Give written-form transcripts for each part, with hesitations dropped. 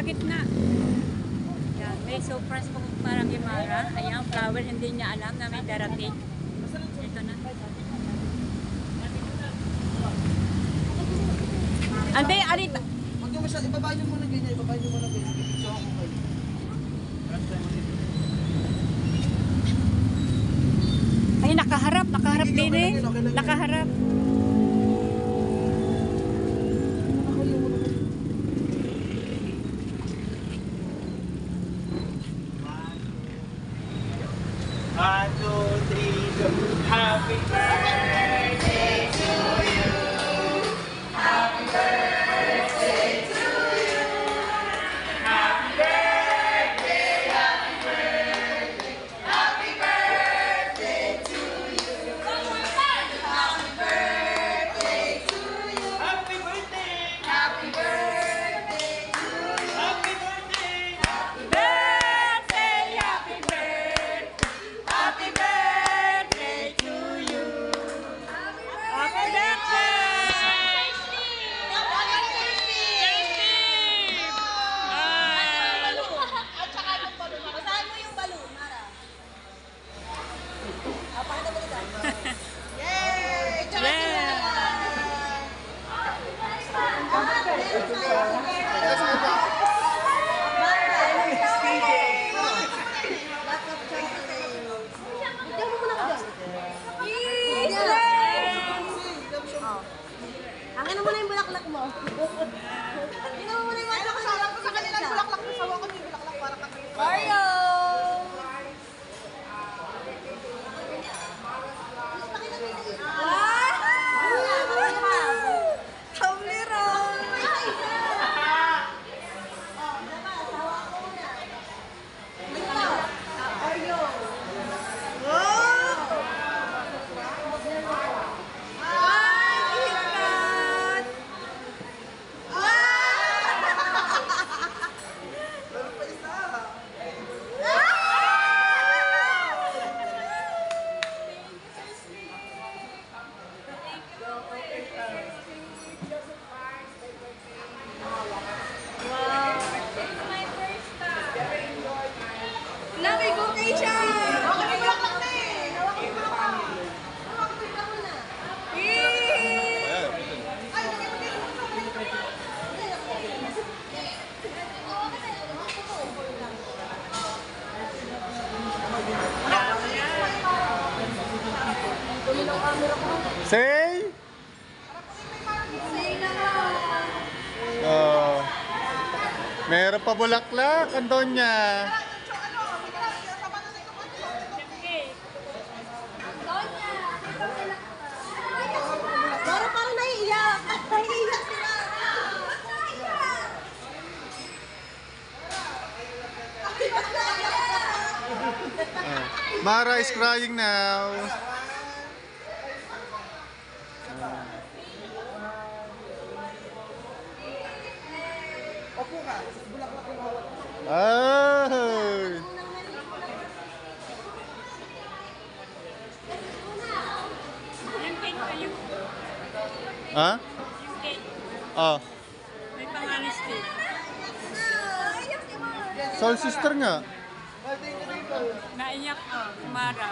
gitna. Yan, may surprise po para kay Mara. Ayan, flower, hindi niya alam na may darating. Ito na. Ante, alita. Huwag nyo masyadong, ibaba nyo muna ganyan, ibaba nyo muna ganyan. Video ako kayo. Ay, nakaharap din eh. Nakaharap. One, two, three, go. Happy birthday to you. Happy birthday to you. Happy birthday, happy birthday. Happy birthday to you. Happy birthday to you. Happy birthday. Happy birthday to you. Happy birthday. Happy birthday, happy birthday. Happy birthday to you. Happy birthday. At saka yung balon. Basahin mo yung balon, Mara. Pakita mo dito. Yay! Tsaka Angin mo na yung bulaklak mo. Angin mo muna yung bulaklak mo. Sabi ko sa kanila yung bulaklak mo. Sawa ko yung bulaklak para kami. Mario! Lami ko kay siya! Hawakan mo yung bulaklak na eh! Hawakan mo yung bulaklak! Hawakan mo yung bulaklak na! Ay, lagay mo dito! Say! Say na ka! Oh. Meron pa bulaklak, Antonia. Parang naiiyak! Naiiyak sila! Mara is crying now. Opo ka, bulaklak yung hawak. Ay! Yung cake ko, yung Ha? cake. Oh. May pangalan still. Soul sister nga. Naiyak ko, Mara.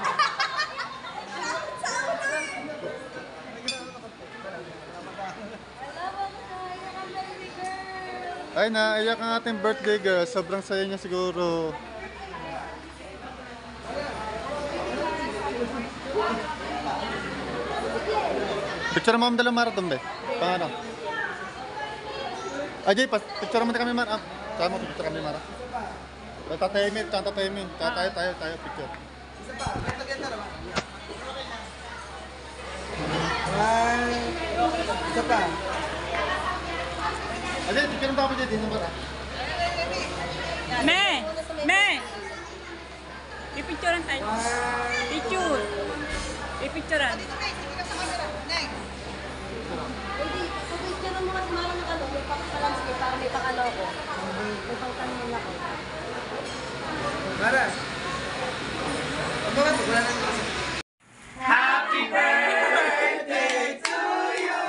Ay, naiyak ang ating birthday girl. Sobrang saya niya siguro. Picture mo ang dalang Mara doon, be. Paano? Ajay, picture mo na kami, Mara. Saan mo picture kami, Mara? Tatay mi. Tayo, picture. Isa pa, ganda naman. One. Isa pa. Ajay, picture mo tayo dito, Mara. Me! Ipicturean tayo. Picture. Ipicturean. Hindi, pag-picture mo kasi Mara ng ano, may pakasalansi para may pakalaw ko. May pangtanong ako. Mara. Ano ba ito? Wala na ito. Happy birthday to you.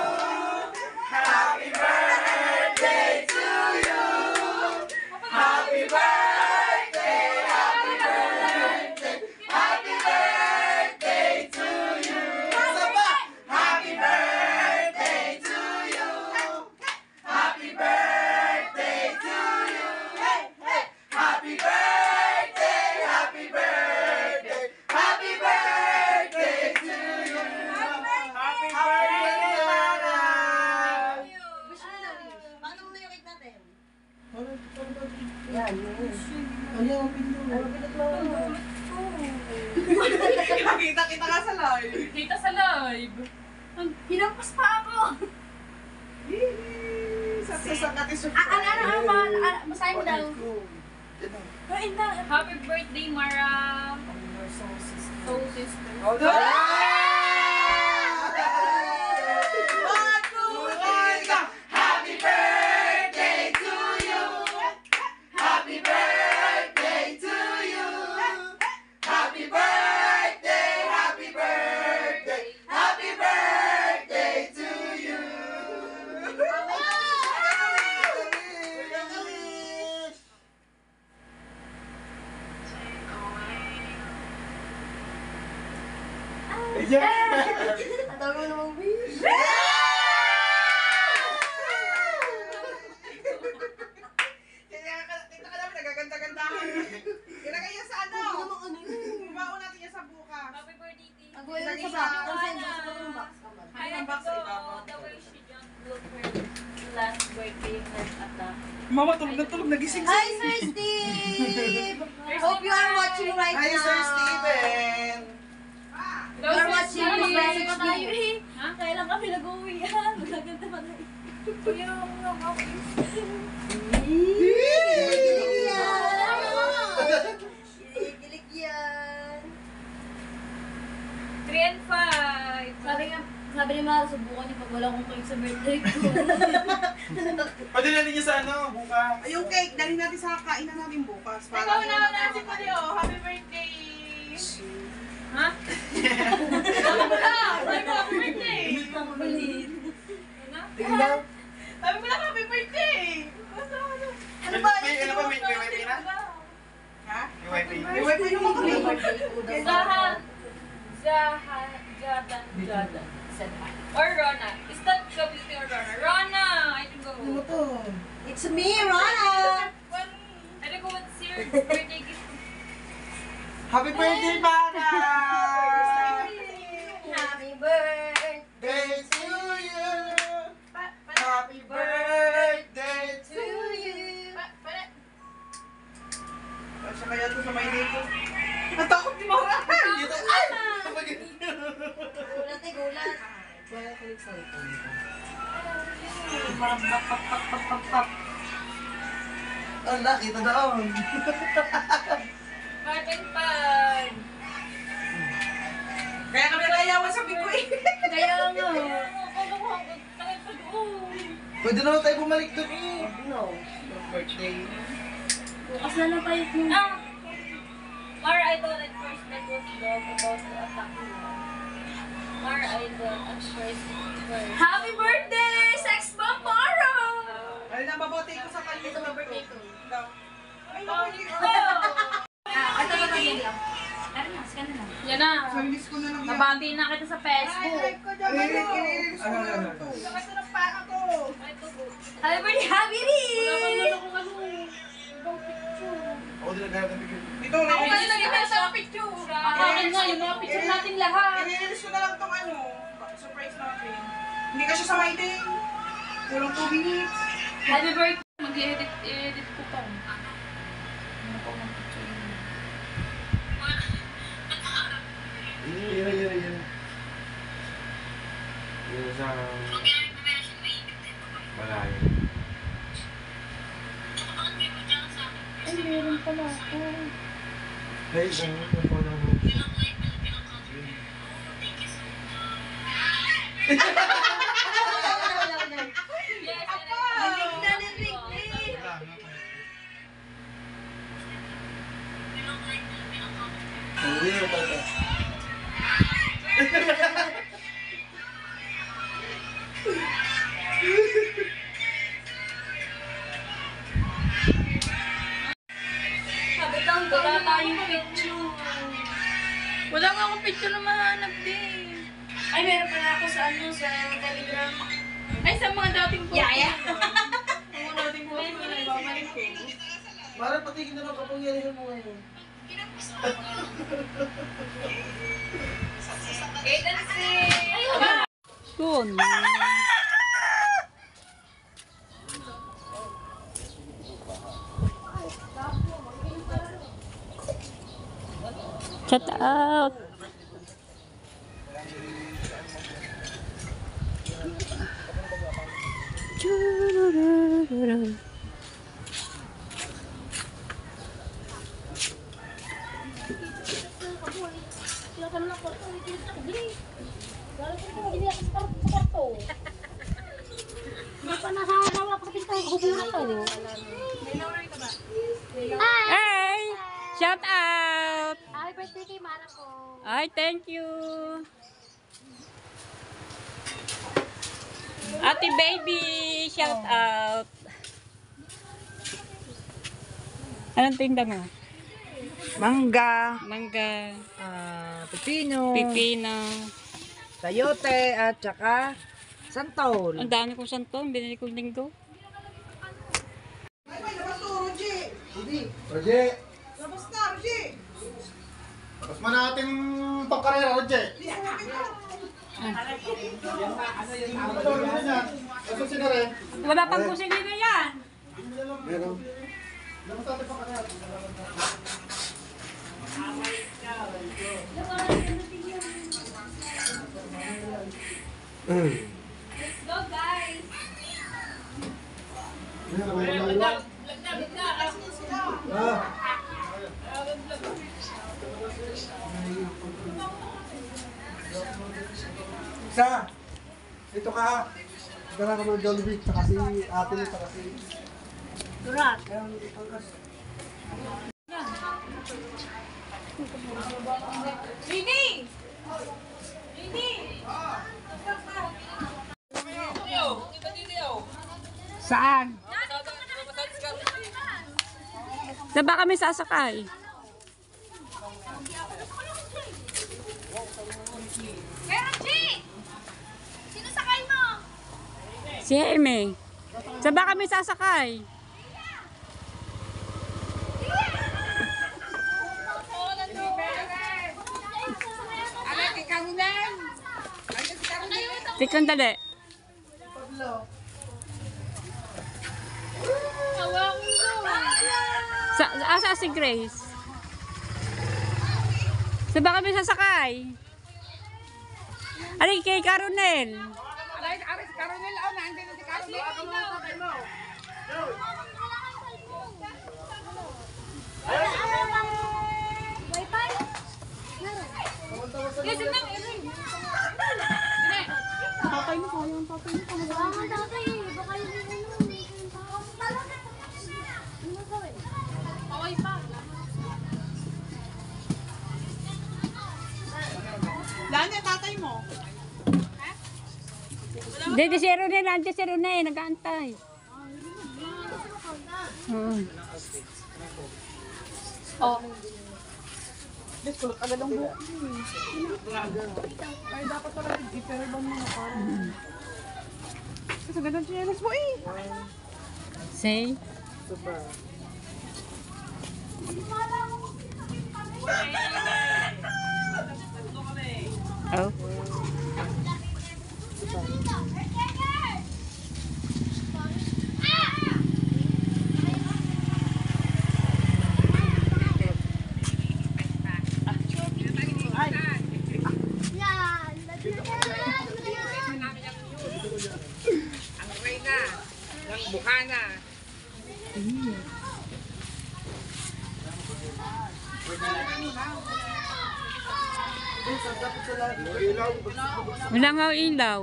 Happy birthday to you. Ayaw, pinyo. Ano pinag mo? Kita ka sa live. Kita sa live. Hinampas pa ako! Sa Masahin mo daw. Kain na. Happy birthday, Mara. Soul sister. Happy birthday to you. Happy birthday to you. Happy birthday, happy birthday, happy birthday to you. Ang tawag mo namang wish. Tingnan ka namin, nagaganda-gandahan. Ilagay yan sa ano? Kumaon natin yan sa bukas. Happy birthday, Titi. Ang buhay lang sa box. Ang send sa box. I Ang have box to sa ibabaw. the way she jumped look her last birthday was at the... Mama, tulog, nagising Hi, Sir Steve! Hope you are watching right Hi, now. Sir Steven! You are watching this message tayo me. eh. Ha? Kailan kami nag-uwi yan? Magaganda pa tayo. Kuya, ako. Kilig yan. Kilig yan. 3 and 5. Sabi ni Mara, subukan niyo pag wala akong cake sa birthday ko. Padala niyo sa ano, bukas. Yung cake, dali natin sa kainan natin bukas. Ikaw na si Mario. Happy birthday. Ha? Sabi mo na. Sabi mo happy birthday. Makulit. Tingnan. Sabi mo na happy birthday. Ano ba? Ano ba, may wifi na? Ha? May wifi. May wifi naman kami. Jadan. Said hi. Or Rona. Is that Gabiti or Rona? Rona! I can go. Ano to? It's me, Rana! I can go with your birthday gift. Happy birthday, Mara! Happy birthday! Day to you! Happy birthday to To you! Siya kaya to sa may dito. Natakot ni Mara! Dito! Ay! Gulat eh, gulat. Ang nakita daon. Martin Pan. Kaya kami nalayawan sa Bikoy. Kaya nga. Akala ko hanggang takit pa doon. Pwede naman tayo bumalik doon eh. No. Birthday. Bukas na lang tayo kung... Mara, I thought at first that was dog about to attack you. Mara, I thought at first. Happy birthday, Sex Bomb Mara! Ay, nababote ko sa kanya. Ito ang birthday ko. Daw. Ay, Mami nababote ko! ko. Ito na lang lang. Tara na, scan na lang. Yan na. Service ko na lang yan. Nabati na kita sa Facebook. Ay, kinilis ko na lang to. Sakit na pa ako. Happy birthday, Happy Lee! Ako din naghanap ng picture. Ito, Ako nililis kasi nag-ibig sa picture. Akin nga, yung mga picture natin lahat. Nililis ko na lang tong ano. Surprise natin. Hindi ka siya sa my day. Kulang 2 minutes. Happy birthday. Mag-edit ko pa. Ano pa mga picture yun? Yan. Yung sa... Malayo. Ay, meron pala ako. Hey, ano yung phone mo? Yes, Nilig na, nilig, nilig. Hindi na pala. Sabi lang, wala tayong picture. Wala nga akong picture na mahanap din. Ay, meron pala ako sa ano, sa Telegram. Ay, sa mga dating photo. Yaya. Ang mga dating photo na ibabalik ko. Mara, patigin na lang kapangyarihan mo ngayon. 8 and 6. Ayun ba? Yun. out. Churururu. Hey! Shout out! Happy birthday kay Mara ko. Ay, thank you! Ate baby! Shout out! Anong tinda mo? Mangga, Mangga, pepino, pipino. sayote, at saka santol. Ang dami kong santong, binili kong linggo. Ay, labas to, Roji. Roje! Labas na, Roji. Tapos mo natin pangkarera, Roje. Ano sila rin? Wala pang kusilina yan! Meron. Tapos natin pangkarera. Let's go, guys! Isa! Ito ka! Gara ka mga Jollibee, tsaka si ate mo, tsaka si... Durat. Rini! Rini! Saan? Saan ba kami sasakay? Pero, Chi! Sino sakay mo? Si Eme. Saan ba kami sasakay? Tikon dali. Asa si Grace? Saan ba kami sasakay? Alay, kay Caronel. Yes, nang Erin! Tatay mo, sayang tatay mo. Kamalangan tatay eh. Baka yun yung ano gawin? Okay pa. Saan yung tatay mo? Dito si Ronel, nandiyan si Ronel, nag-aantay. Oh. Diyos, kulot agad ang buhok. Ay, dapat pala i-pero mo na parang. Kasi ganda ang chinelas mo eh. Say. Oh. Yan! Ang reyna ng Bukana. Wala nga ilaw.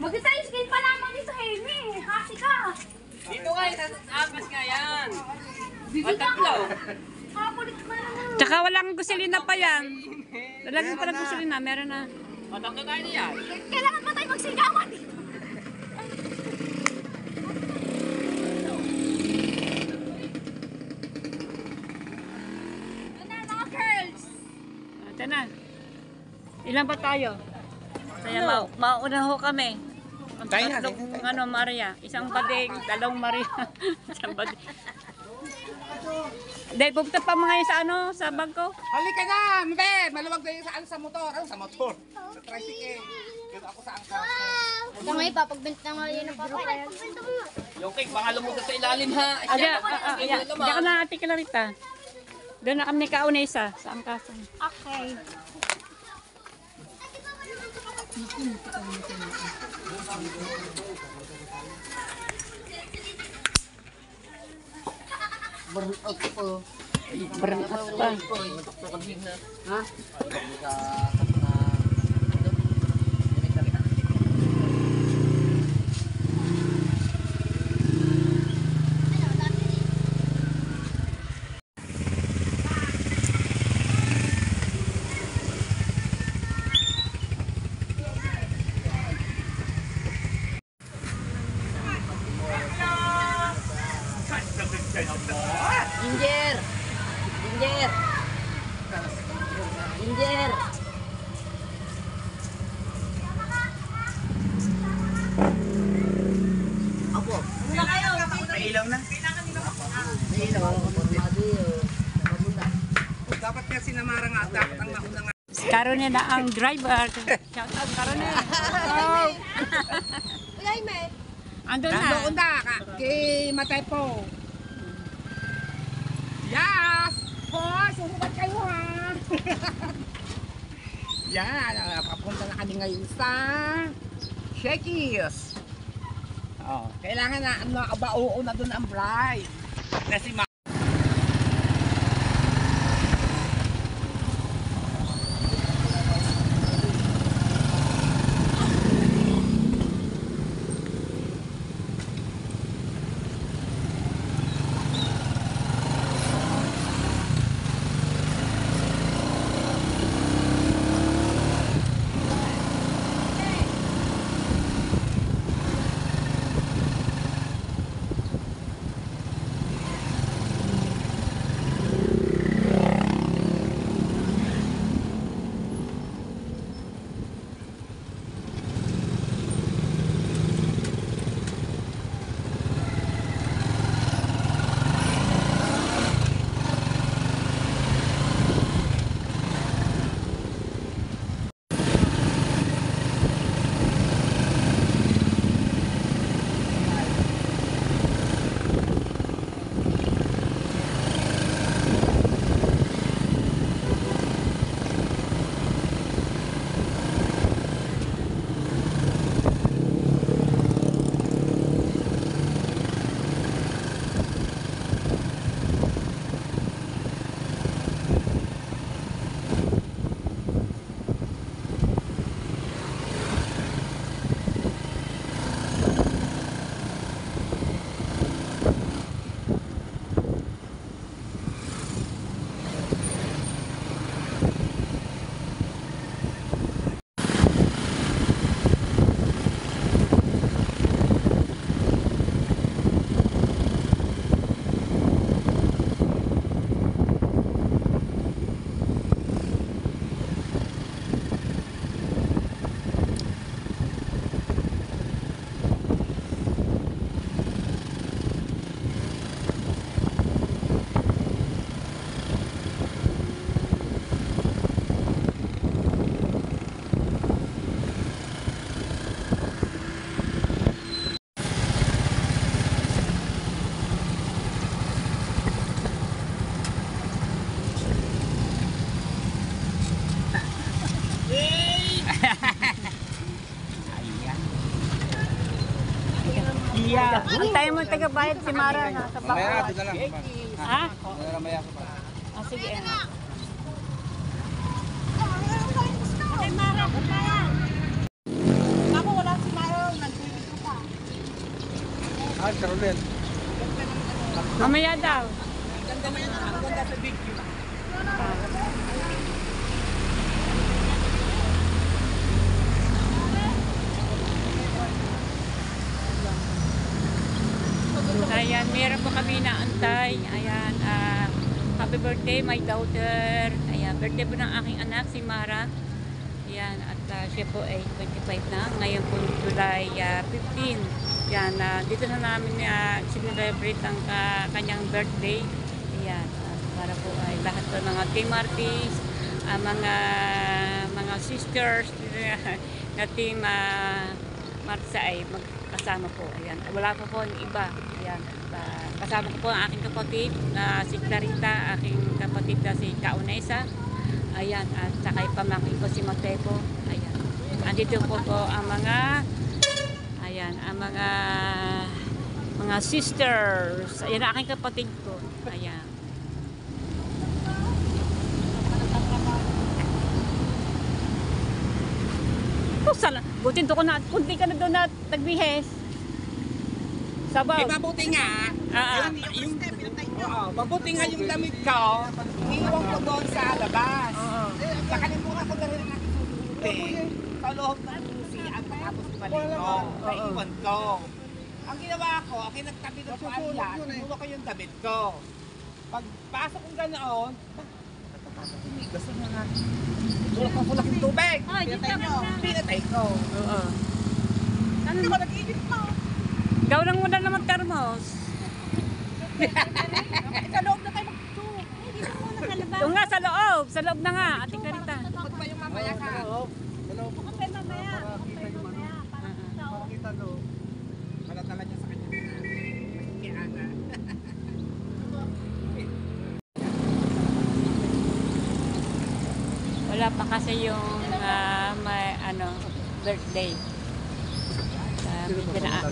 Mag-tricycle pa lamang dito, Amy. Kasi ka. Dito nga, agas nga yan. Bigyan ka. Kapulit ka naman. Tsaka walang gusilina pa yan. Lalagyan pa ng gusilina, meron na. Matangka kayo niyan. Kailangan pa tayo magsigawan dito. Ano, mga girls? Ito na. Ilan pa tayo? Kaya mauna ho kami. Ang tatlong, Maria. Isang bading, dalawang Maria. Isang bading. Dahil pupunta pa mga yun sa ano, sa bangko. Halika na, mbe! Maluwag na yung sa motor. Sa motor? Sa tricycle. Dito ako sa angkas. Ito nga ipapagbenta nga yun ng papa. Yung cake, baka lumusot sa ilalim ha. Diyan ka na, Ate Clarita. Doon na kami kauna isa sa angkasan. Okay. Burnout po. Burnout pa. Ha? Ginger! Ginger! Ginger! May ilaw na. Dapat nga sinamara nga. Dapat ang mauna nga. Karoon na ang driver. Shout out Karoon na. Ulay, me. Andun na. Nandoon na. Kay Matay po. Yes! Hoy, suhubat kayo ha! Yan, papunta na kami ngayon sa Shakey's. Oh, kailangan na ano, abao na doon ang bride. Na si Antayin mo taga-bayad si Mara na sa bangko. Mamaya, doon na lang. Ha? Mamaya ko pa. Ah, sige. Ako wala si Maro. Nag-video pa. Ah, Carolyn. Mamaya daw. Ang ganda sa video. Ayan, meron po kami na antay. Ayan, happy birthday my daughter. Ayan, birthday po ng aking anak si Mara. Ayan, at siya po ay 25 na. Ngayon po July 15. Yan, dito na namin sinelebrate ang kanyang birthday. Yan, para po ay lahat po mga team artists, mga sisters na team Marsa ay magkasama po. Ayan, wala po po ang iba. Ayan, kasama ko po ang aking kapatid na si Clarita, aking kapatid na si Kaunesa. Ayan, at saka pamangkin ko si Matepo. Ayan, andito po ang mga mga sisters. Ayan, aking kapatid ko. Ayan. Sana, butin to ko na, kunti ka na doon na tagbihes. Sabaw. Mabuti nga. Mabuti nga yung damit ko. Iniwan ko doon sa labas. Nakalimutan ko na rin ang susutin. Sa loob ng susian, tapos malino. Naiwan ko. Ang ginawa ko, nagtabi ng tuwalya, kinuha ko yung damit ko. Pagpasok ko ganoon, gusto mo nga. Tulak ko laking tubig. Pinatay ko. Oo. Hindi ko nag-iinit mo. Gawin mo na naman termos. Sa loob na kayo mag-tube. Doon nga, sa loob. Sa loob na nga, Ate Clarita. Huwag pa yung mamaya ka. Makita no. Malatala niya sa kanya. Kaya Ana. Wala pa kasi yung may birthday.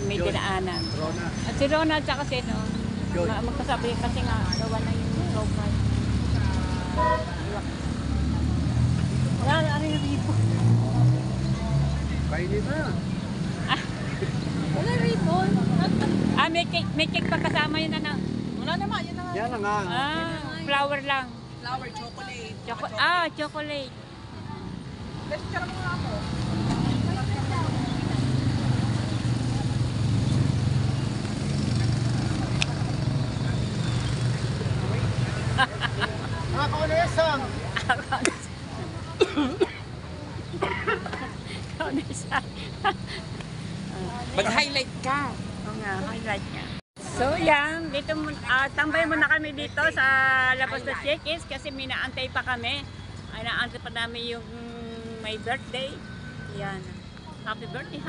May dinaanan. Rona. At si Rona at saka si magkasabi kasi nga gawa na yung profile. Wala na rin yung ripo. Kainin na. Wala ribbon. May cake pa kasama yun na. Wala naman, yun na nga. Yan na nga. Flower lang. Flower, chocolate. Chocolate. Let's try mo nga ako. Mga kaunesan! Mag-highlight ka. Oo nga, highlight nga. So yan, dito tambay muna kami dito sa labas ng Shakey's kasi may naantay pa kami. Ay naantay pa namin yung may birthday. Yan. Happy birthday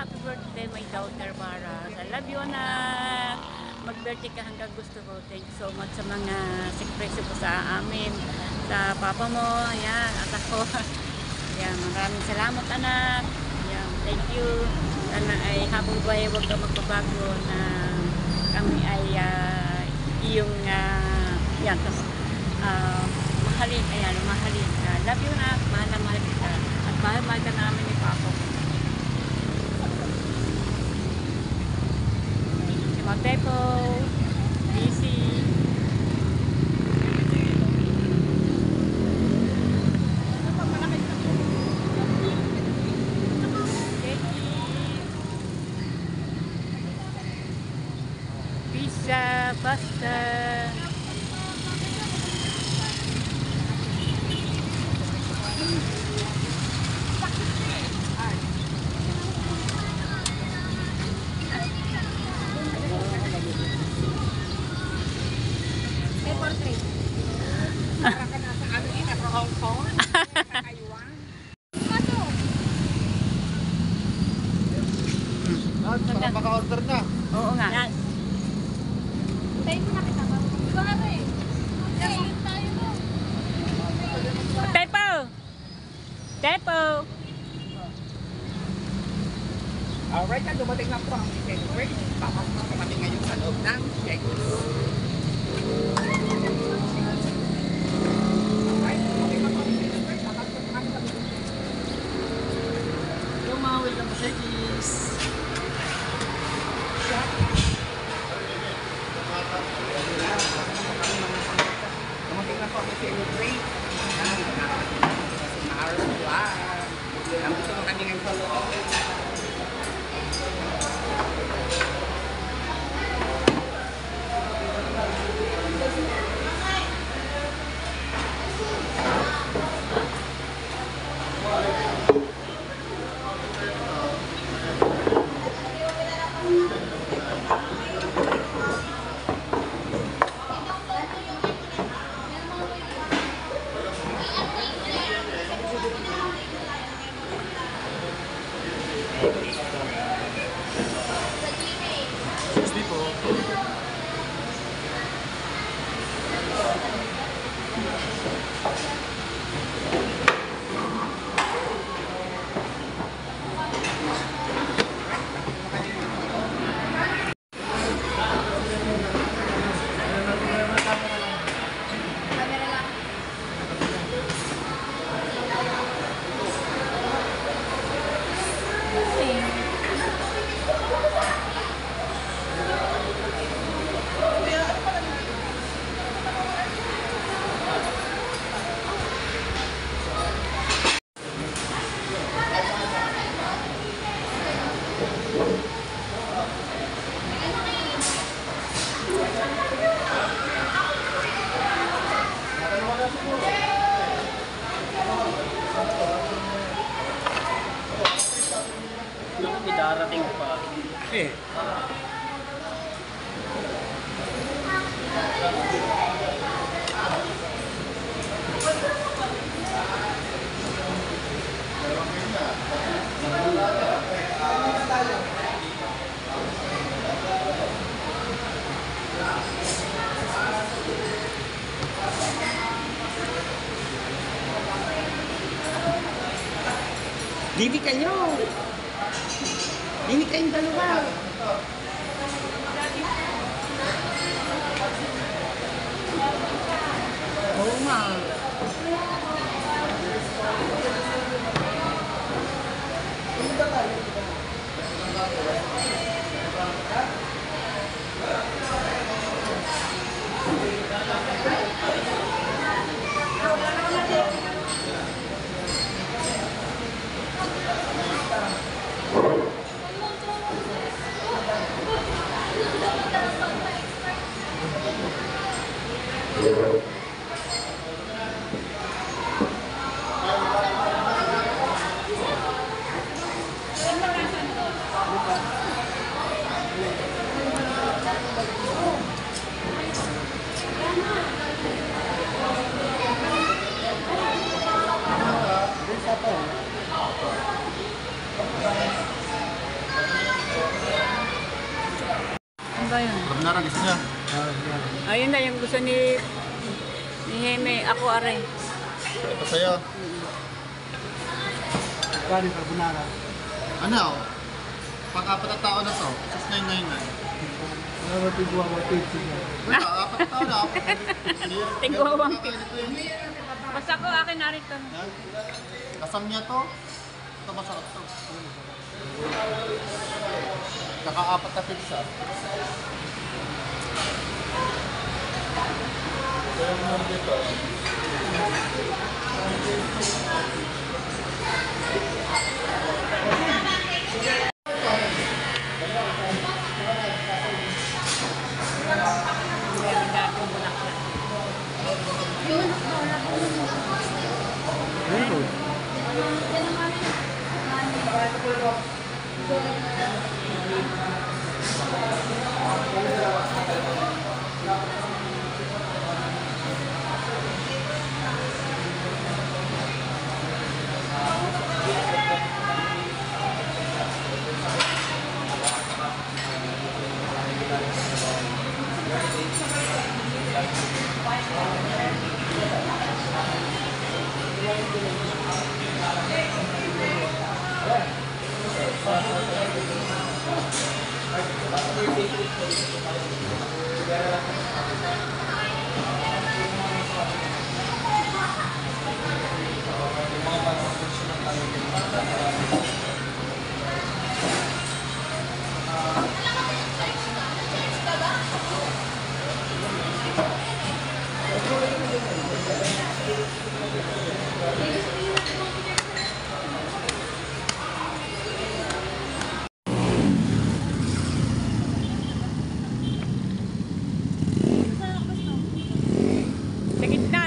my daughter Mara. I love you anak. Mag-birthday ka hanggang gusto ko. Thank you so much sa mga sikpresyo po sa amin. Sa papa mo, ayan, at ako. Ayan, maraming salamat anak. Ayan, thank you. Sana ay habang buhay huwag ka magbabago na kami ay iyong yan, tapos mahalin, ayan, mahalin. Love you na, mahal na mahal kita. At mahal ka namin ni Papa. Si Matepo, busy. Pizza, pasta. Para ka nasa ano yun, nasa Hong Kong. Kakayuan. Baka maka-order na. Oo nga. Tayo na kita ba? Ikaw na rin. Yes, tayo mo. Tepo! Tepo! Alright, dumating na po ang celebrate. Papasok kami ngayon sa loob ng Shakey's. Yung mga welcome to Shakey's. Dumating na po ang celebrate. Si Mara Vlog. Nandito na kami ngayon sa loob. Eh. Dini kayo. Dini kayong dalawa. Oo nga. Ano ba yun? Carbonara gusto niya. Ayun na yung gusto ni Heme. Ako aray. Ito sa'yo. Kani carbonara. Ano? Pang-apat na tao na to. 6999. Ano ba tigwa mo tips niya? Wala, apat na tao na. Tigwawang tips. Basta ko akin narito. Kasam niya to. Ito masarap to. Kaka-apat na pizza. Ito yung naman dito.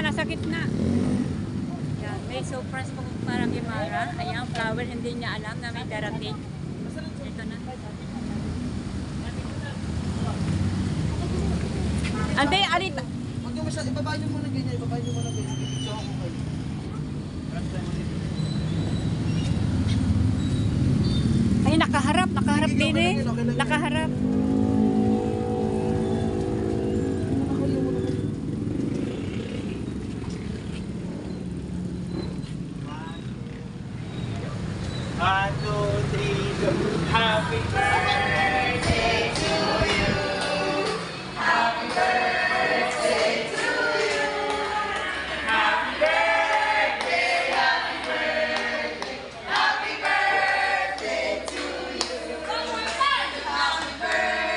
Nasa gitna. Yan, may surprise po para kay Mara. Ayan, flower, hindi niya alam na may darating. Ito na. Ante, alita. Huwag niyo masyadong, ibaba niyo muna ganyan, ibaba niyo muna ganyan. So, ako kayo. Ay, nakaharap din eh. Nakaharap. One, two, three, go. Happy birthday to you. Happy birthday to you. Happy birthday, happy birthday. Happy birthday to you. Happy birthday.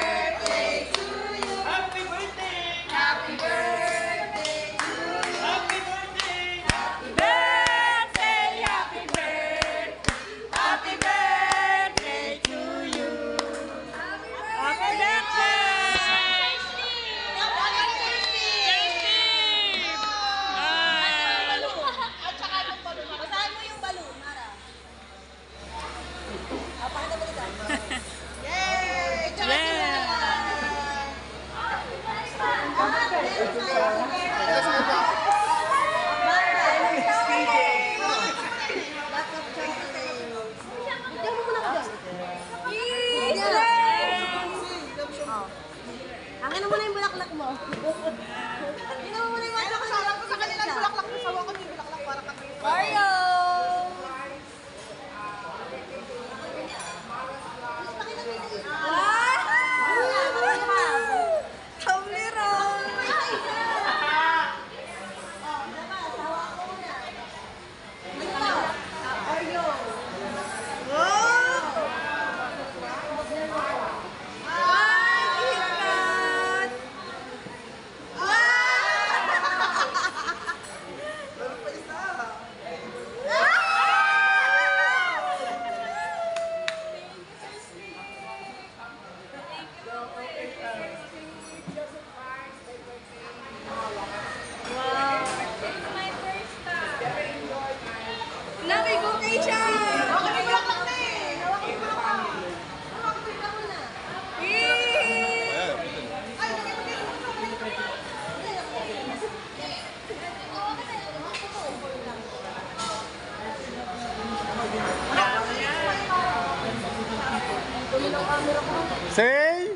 Say?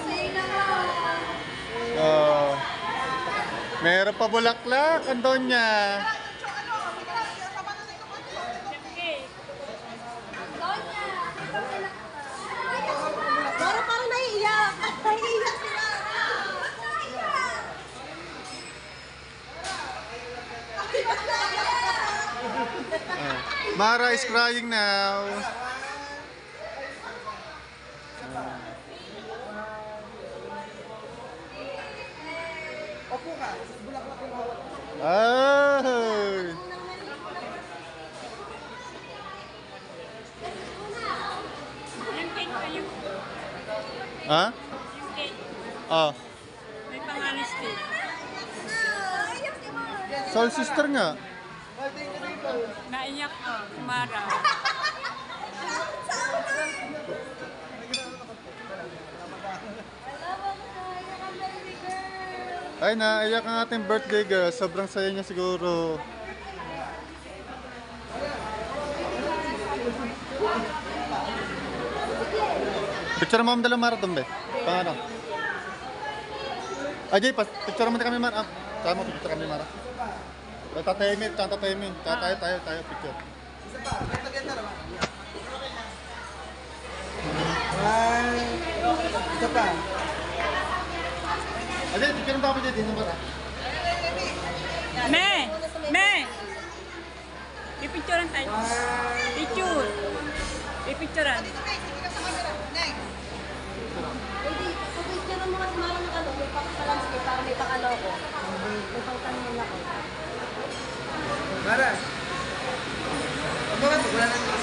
Say na nga. Oh. Meron pa bulaklak, Antonia. Parang naiiyak. Naiiyak sila. Mara is crying now. Opo ka. Bulaklak yung hawak. Ay. Yung cake pa yung Ha? cake. Oh. May pangalan still. Soul sister nga. Naiyak ko, Mara. Ay, naiyak ang ating birthday girl. Sobrang saya niya siguro. Picture mo dalang Mara doon, be. Paano? Ajay, picture mo kami Mara. Kaya mo picture kami Mara. Tatayimin, tatayimin. Tayo, picture. Isa pa. Ajay, picture mo tayo dito, Mara. Me! Pipicturean tayo. Picture. Pipicturean. Pagkikita mo kasi marang ng ano, may pakalandscape para may pakaloko. May pangtanong ako. Mara. Ano ba? Wala na ito.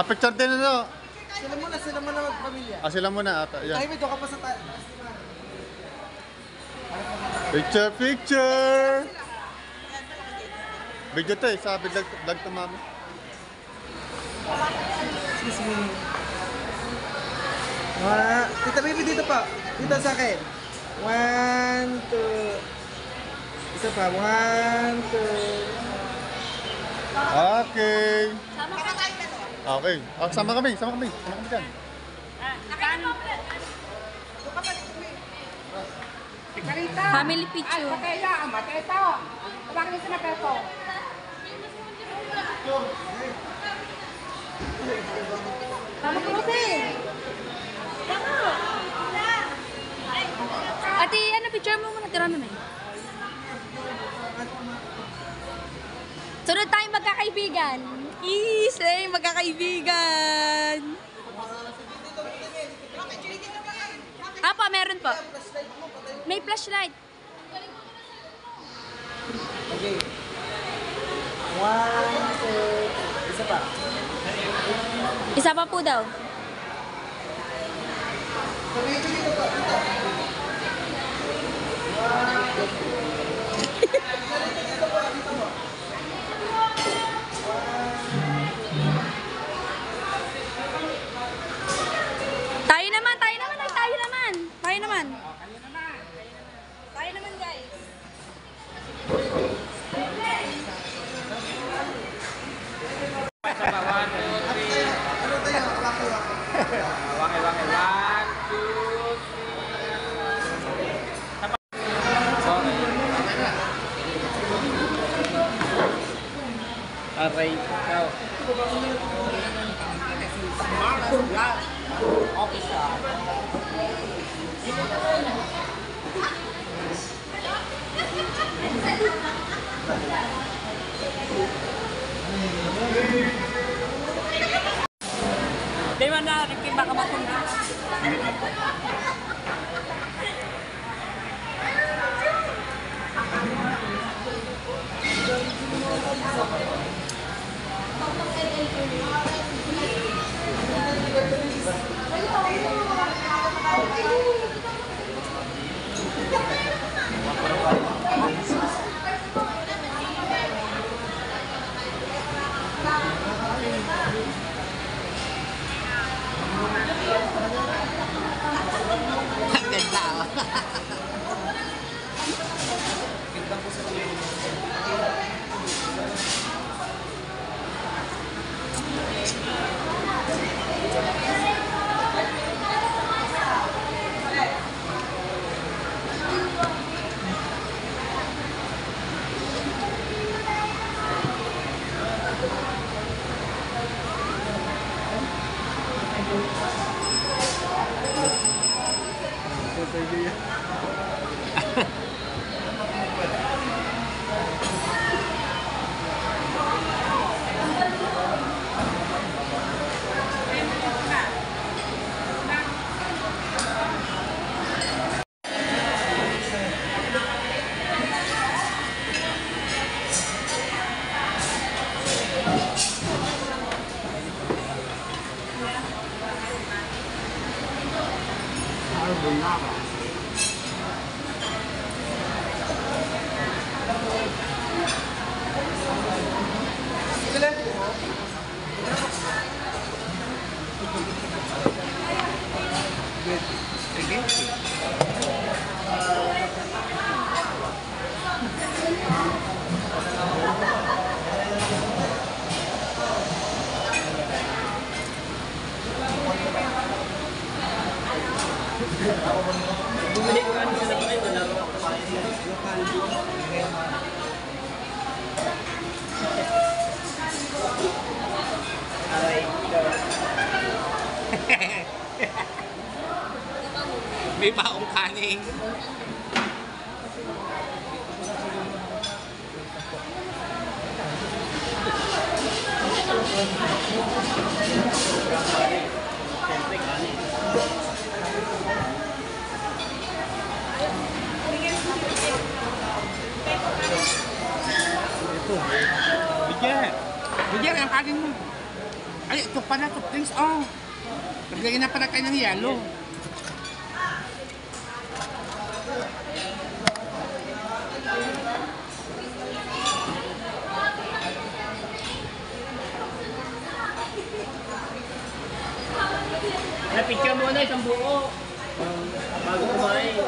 Picture din ano. Sila muna magpamilya. Sila muna ata. Yan. Ay, may doon ka pa sa taas. Picture! Video to eh, sabi dag to mami. Excuse me. Tita baby, dito pa. Dito sa akin. 1, 2. Isa pa. 1, 2. Okay. Sama ka tayo na. Okay. Sama kami dyan. Family picture. Tama ko kasi. Ate, ano, picture mo muna. Tira na na. Sunod tayo magkakaibigan. Easy, magkakaibigan. Apa, meron po. May flashlight. Okay. 1, 2. Isa pa. Isa pa po daw. Tayo naman guys. Aray, ikaw. Di ba na, Ricky, baka matunda. May baong kaning. Bigyan. Bigyan ang kanin mo. Ay, ito pa na, ito drinks. Oh. Naglagyan na pala kayo ng yelo. Napicture mo na isang buo. Bago kumain.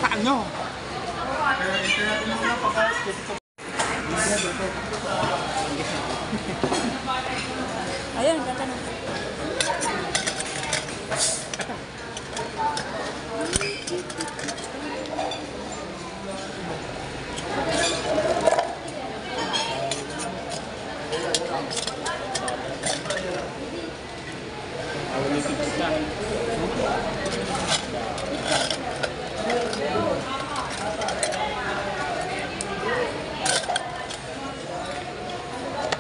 Paano? Ayan, ganda na.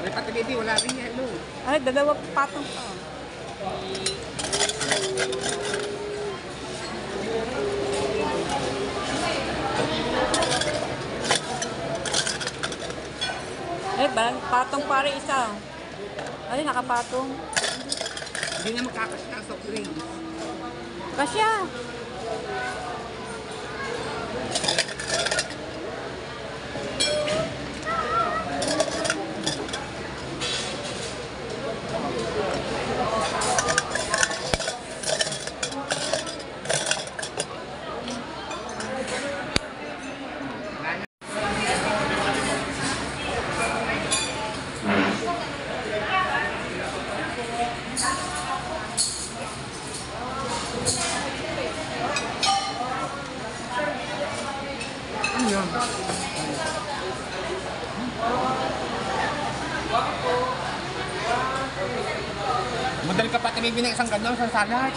May patigidi, wala rin yelo. Ay, dalawang patong pa. Ay, patong pa rin isa. Ay, nakapatong. Hindi na makakasya sa soft drinks. Kasya. Madali ka pa tumibin ng isang gano'n sa salad.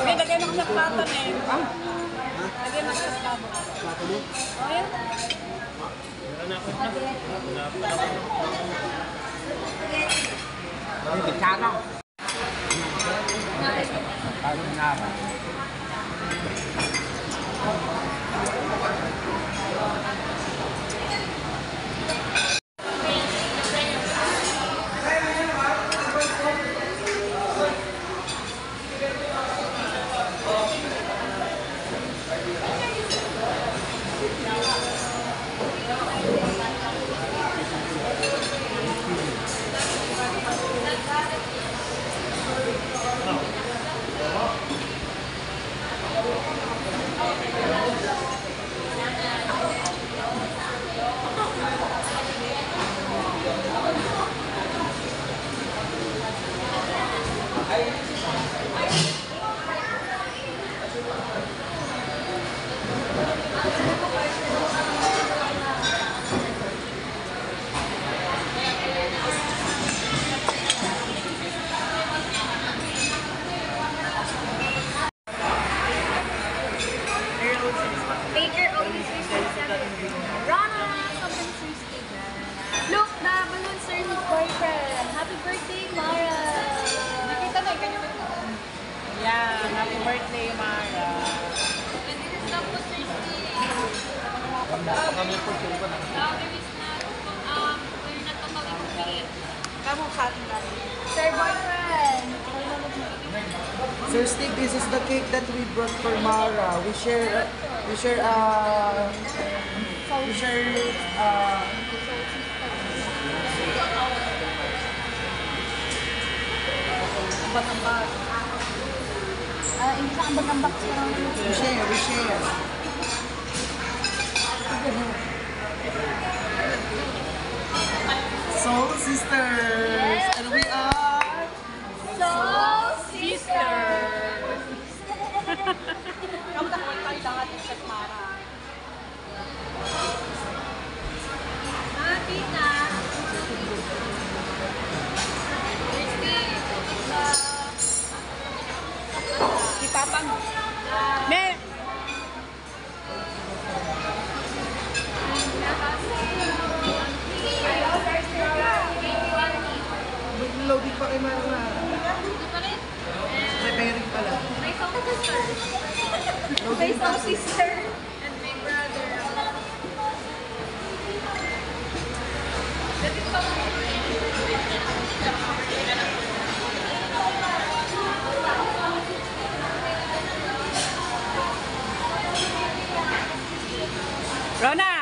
May lagay mo sa plato na eh. Lagay mo sa plato. Plato mo? Oh, yan. Hindi, tsara. Paano na ba? Happy birthday, Mara. Kamu sa atin natin. Sir boyfriend. Sir Steve, this is the cake that we brought for Mara. We share Hindi sa ambag-ambak siya. we share. Soul sisters, and we are Sisters! Kamu takwal tayo dapat sa Mara. Tita. Si Papa mo. Ne! loading pa kay Mara. Preparing pala. My soul sister. And my brother. Rona!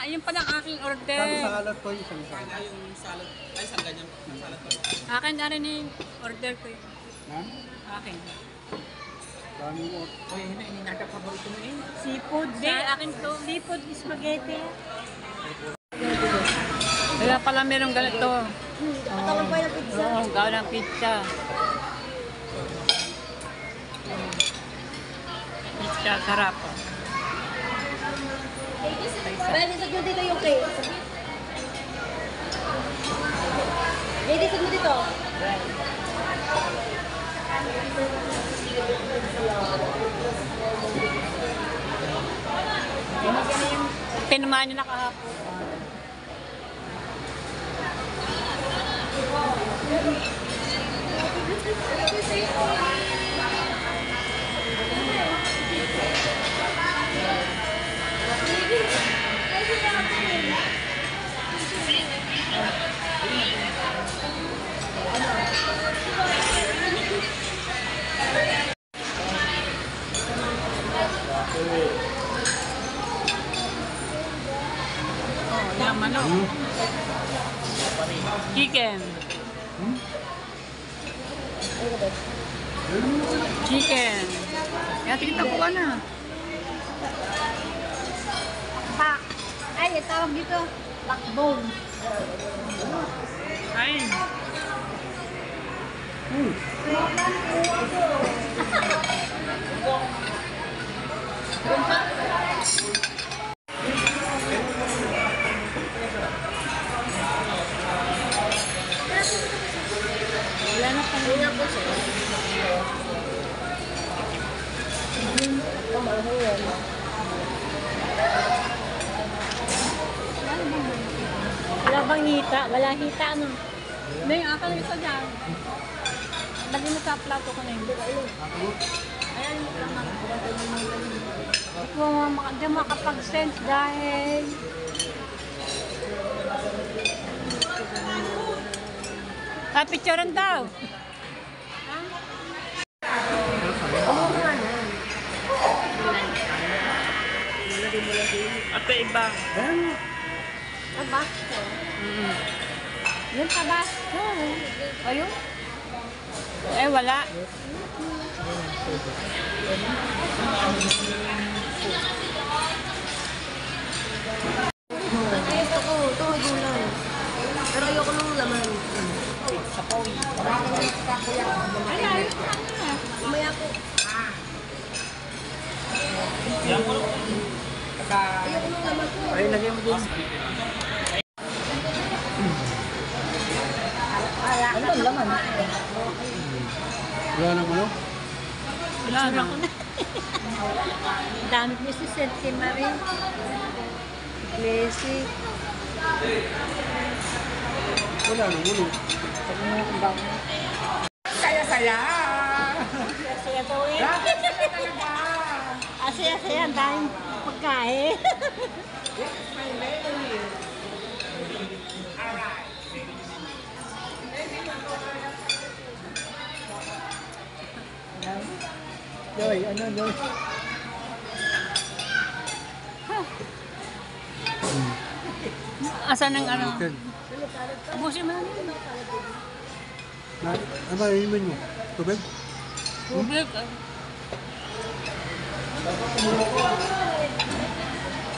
Yun pala ang aking order. Salad po yung salad. Akin na rin yung order ko yun. Ha? Akin. Dami mo. Seafood. Di, akin to. Seafood spaghetti. Kaya pala merong ganito. Katawan pa yung pizza. Oo, gawa ng pizza. Pizza, sarap. Pwede sa mo dito yung cake. Pwede sa mo dito. Pinumaan niyo na kahapon. Yaman o. Chicken. Chicken. Kaya tignan ko ka na. Ay, tawag dito. Backbone. Ay. Wala na pa rin ako sa Wala bang hita? Wala hita, ano? Hindi, akal isa dyan. Lagi mo sa plato ko na yun. Ayan yung naman. Hindi mo makapag-sense dahil Picturean daw. Ate iba. Tabasco. Yung Tabasco. Ayun? Eh, wala. Gusto ko, ito may gulay. Pero ayoko nung laman. Umaya ko. Ayoko nung laman ko. Ay, lagay mo din. Ano ba laman? Wala nang ano? Wala na. Dami ko si Senti Marie. Blessy. Wala nang ulo. Saya-saya! Saya daw eh. Grabe sila talaga! Saya-saya. Ang daming pagkain. My lady! Alright. Joy, ano, Joy? Asan ang ano? Chicken. Ubusin mo na. Ano ba yung menu? Tubig? Tubig.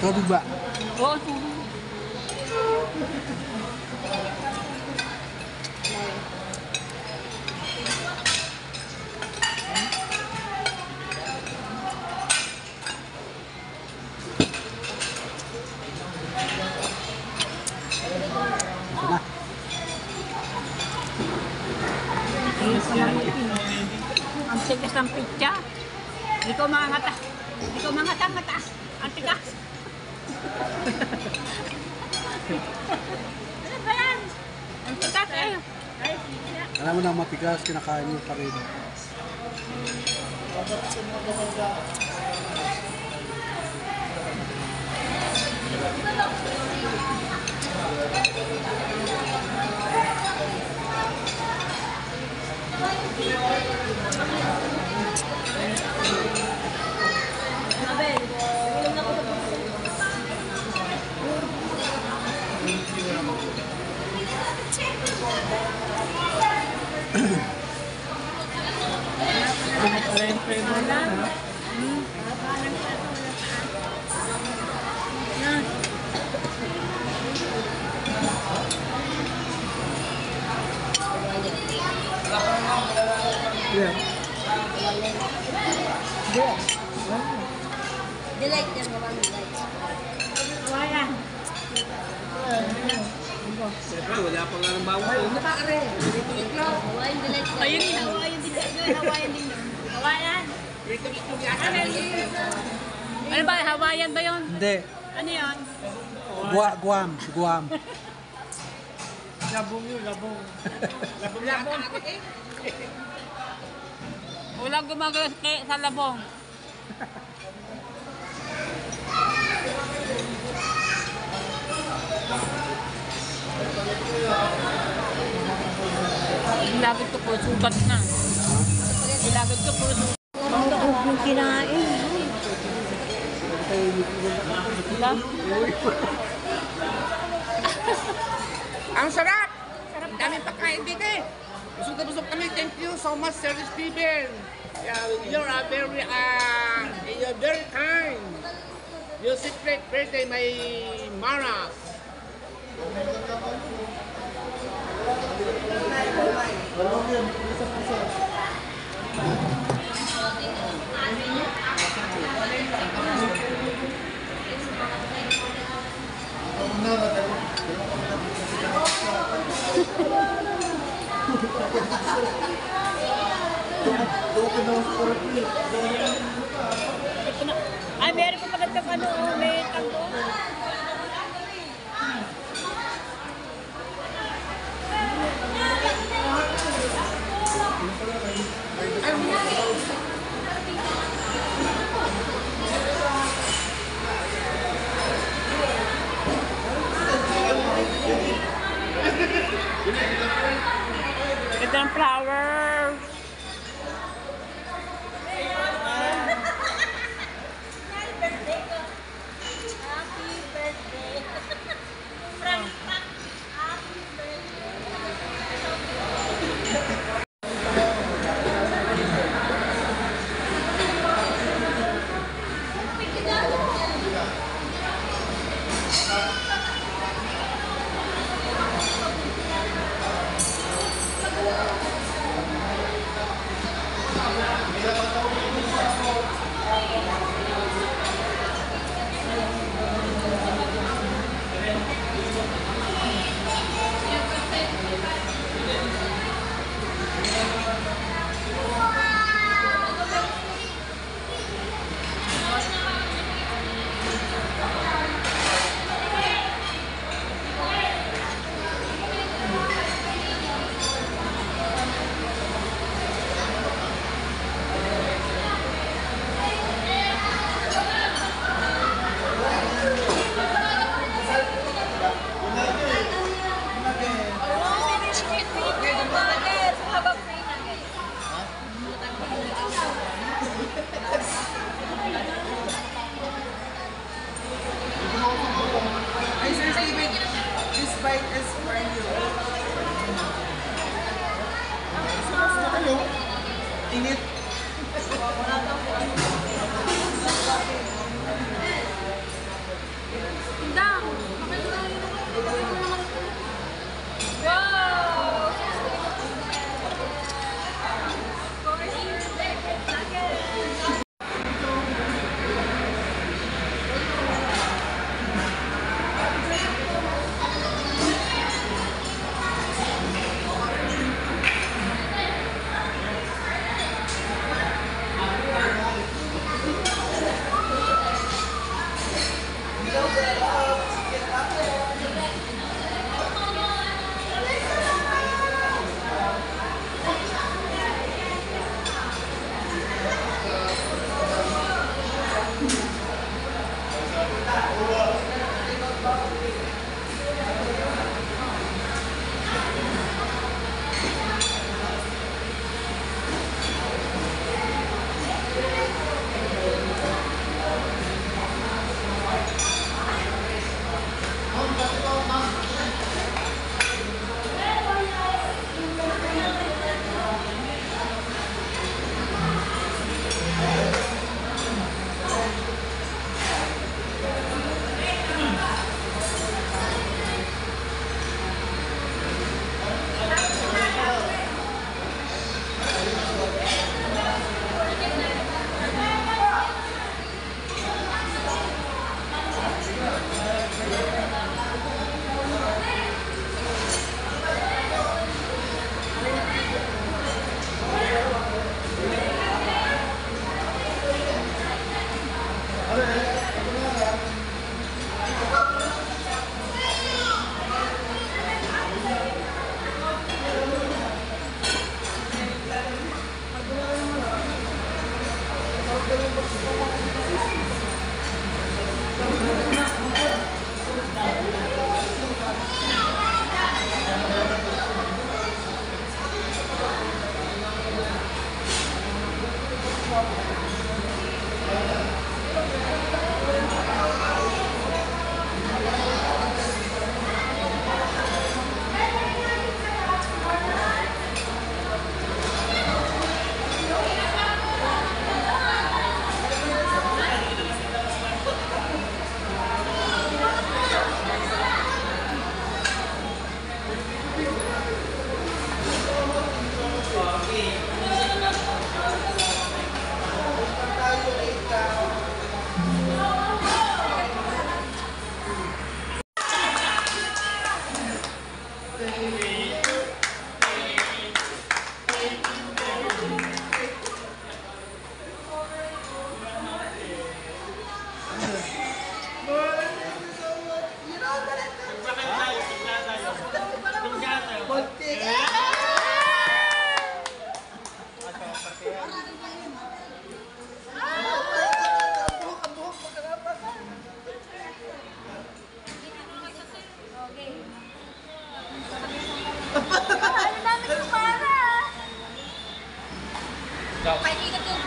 Tubig ba? Oo, tubig. Ang tigas ng pitya. Hindi ko mangata. Hindi ko mangata-ngata. Ang tigas. Ano ba yan? Ang tigas eh. Alam mo na matigas, kinakain mo pa rin. Yeah. Delight yan. Walang delight. Wala. Siyempre, wala pa nga ng bawal. Walang delight. Ayun din. Hawayan din. Hawayan din. Hawayan. Ano ba? Hawayan ba yun? Hindi. Ano yun? Guam. Guam. Labong yun, labong. Labong. Walang gumagawa sa labong. Ilagad ko po, sugat na. Ilagad ko po, sugat. Ang taog yung kinain. Diba? Ang sarap! Sarap daming pagkain dito eh. Busog na busog kami. Thank you so much, Service Steven. You're very kind. You secret birthday, my Mara. Ay, meron pa magandang ano, may tango. Ito ang flowers. Happy birthday. Indang! Wow!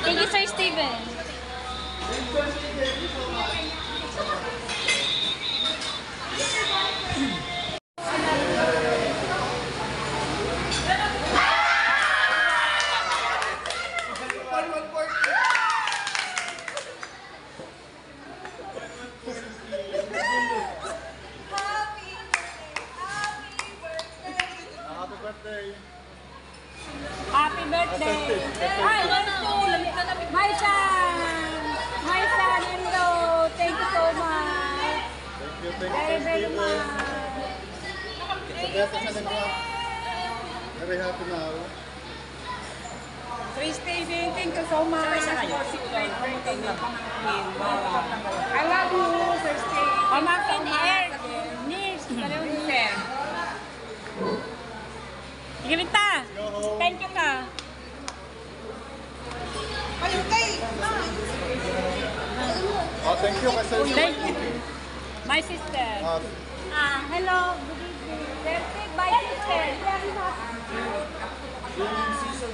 Thank you, Sir Steven. Happy birthday. Happy birthday! Ay, my son! My son-in-law! Thank you so much! Thank Very, you, very Steven. much! Very happy now. Sir Steven, thank you so much! Great birthday na pamangkin. I love you, Sir Steven. Pamangkin Air! Nice! Dalawang sir. Igilita! Thank you ka! Oh, thank you kasi. Thank you. My sister. Hello. Good evening. Birthday by sister. Birthday my sister.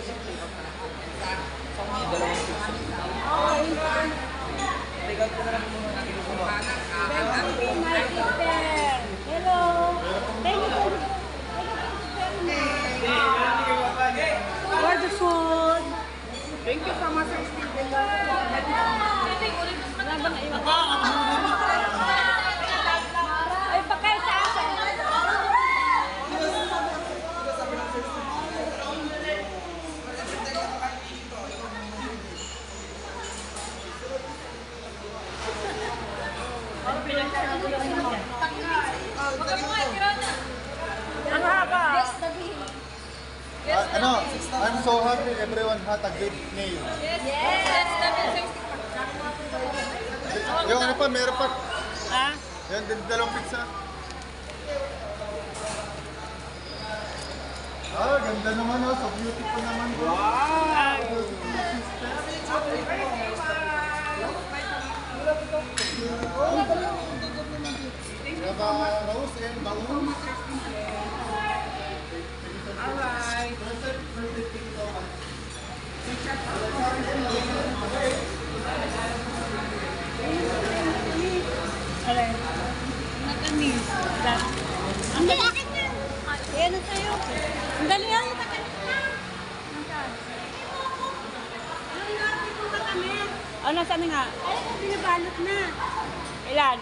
Hello. Thank you. For the food. Thank you sama sa Steven. Ay, pagkain sa aso. Ang haba. Ano? I'm so happy everyone had a great meal. Yung ano pa, meron pa. Ha? Yan, dalawang pizza. Ah, ganda naman oh. So beautiful naman. Rose and Baul. Alay. Matamis. Hindi, akin yan. Ayan na sa'yo. Ang dali yan. Oh, nasaan na nga? Ay, binabalot na. Ilan?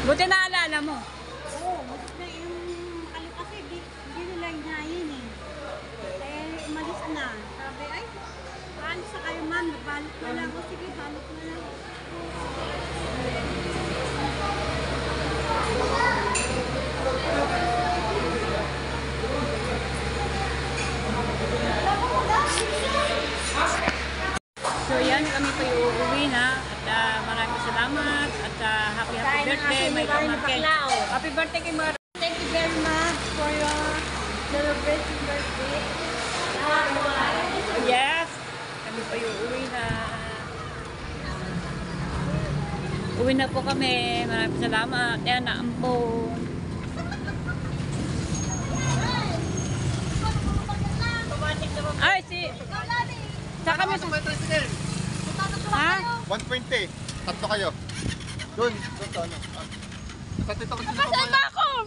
Buti naalala mo. Oo, mas na yung makalik kasi hindi nila hinayin eh. Eh, umalis na. Sabi, ay, paano sa kayo ma'am? Balot na lang. O sige, balot na lang. So yan, kami po uuwi na at maraming salamat at happy birthday, may pamangkin. Happy birthday kay Mara. Thank you very much for your celebrating birthday. Yes, kami po uuwi na. Uwi na po kami, maraming salamat. Yan, naampon. Ay, sa kami sa... Ha? 120. Tatlo kayo. Doon to ano. Sa tito ko sila Saan ba ako?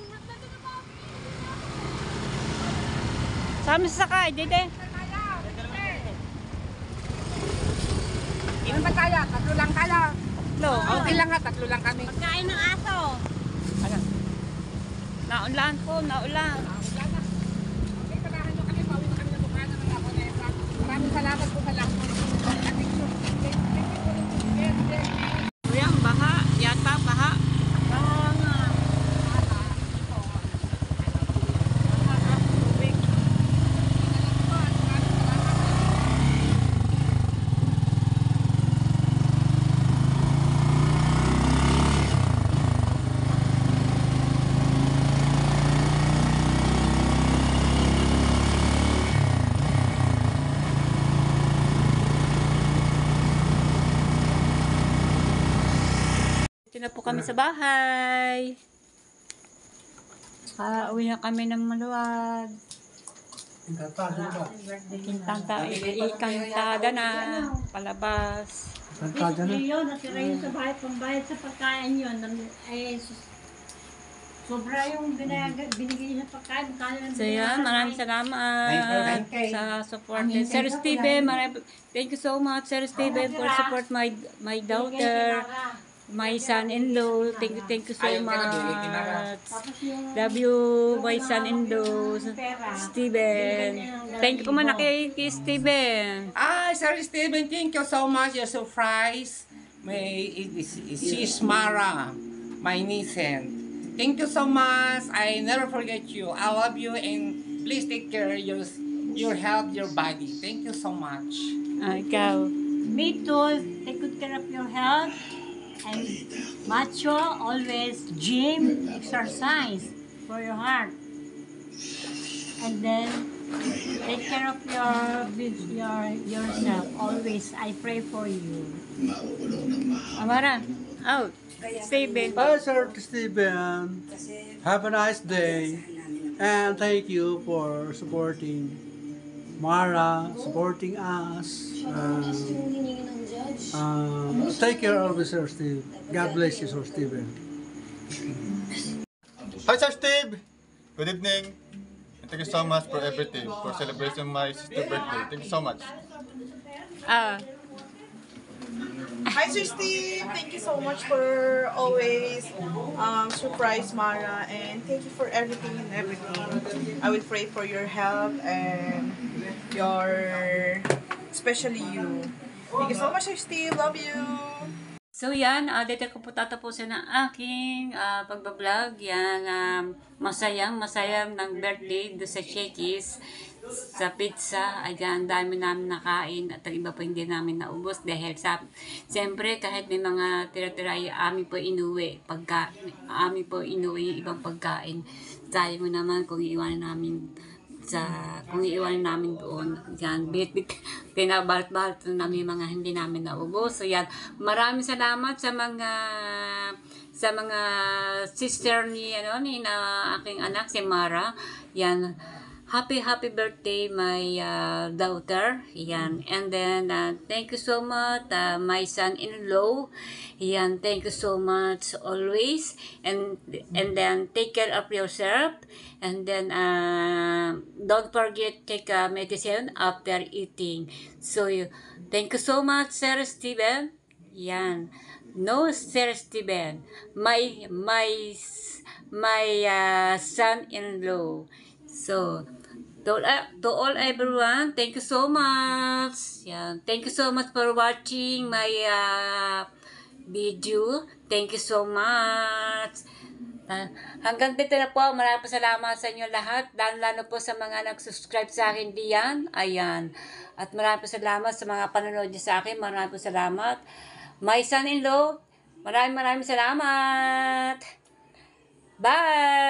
Sa amin sasakay, dede. Ilan ba tayo? Tatlo lang tayo. Tatlo. Okay lang ha, tatlo lang kami. Pagkain ng aso. Naulan po, naulan. Okay, panahan nyo kami, pauwi na kami ng mukha naman ako na ito. Maraming salamat po sa lahat. Kuya, ang baha. Yata, baha. Oo nga. Dito na po kami sa bahay. Uwi na kami ng maluwag. Ikantada na. Palabas. Yun, natira yun sa bahay, pambayad sa pagkain yun. Eh, sobra yung binigay sa pagkain. So yan, maraming salamat sa support. Sir Steven, thank you so much, Sir Steven, for support my daughter, my son-in-law. Thank you so much. Love you, my son-in-law, Steven. Thank you po man kay Steven. Sir Steven, thank you so much. Your surprise. She's Mara, my niece. Thank you so much. I never forget you. I love you and please take care of your health, your body. Thank you so much. Ikaw. Me too. Take good care of your health. And macho, always gym, exercise for your heart. And then take care of yourself. Always, I pray for you. Amara, out. Steven. Hi, Sir Steven. Have a nice day. And thank you for supporting Mara, supporting us. Take care of Sir Steve. God bless you, Sir Steven. Hi, Sir Steve! Good evening. And thank you so much for everything, for celebrating my sister's birthday. Thank you so much. Hi, Sir Steve. Thank you so much for always surprise Mara, and thank you for everything and everything. I will pray for your health and especially you. Thank you so much, Sir Steve. Love you. So yan, dito ko po tatapusin ang aking pagbablog. Yan, masayang ng birthday do sa Shakey's, sa pizza. Ayan, dami namin nakain at ang iba pa hindi namin naubos dahil siyempre kahit may mga tira-tira amin po inuwi yung ibang pagkain. Sayang mo naman kung iiwanan namin doon. Yan, pinabalat-balat namin mga hindi namin naubos. So yan, maraming salamat sa mga sister ni na aking anak si Mara. Yan, happy birthday my daughter. Yan, and then thank you so much my son-in-law. Yan, thank you so much always, and then take care of yourself, and then don't forget take medicine after eating. So thank you so much, Sir Steven. Yan, no, Sir Steven, my son-in-law. So to all everyone, thank you so much. Yeah, thank you so much for watching my video. Thank you so much. Hanggang dito na po. Maraming salamat sa inyo lahat. Lalo po sa mga nag-subscribe sa akin diyan. Ayan. At maraming salamat sa mga panonood niyo sa akin. Maraming salamat. My son-in-law, maraming salamat. Bye!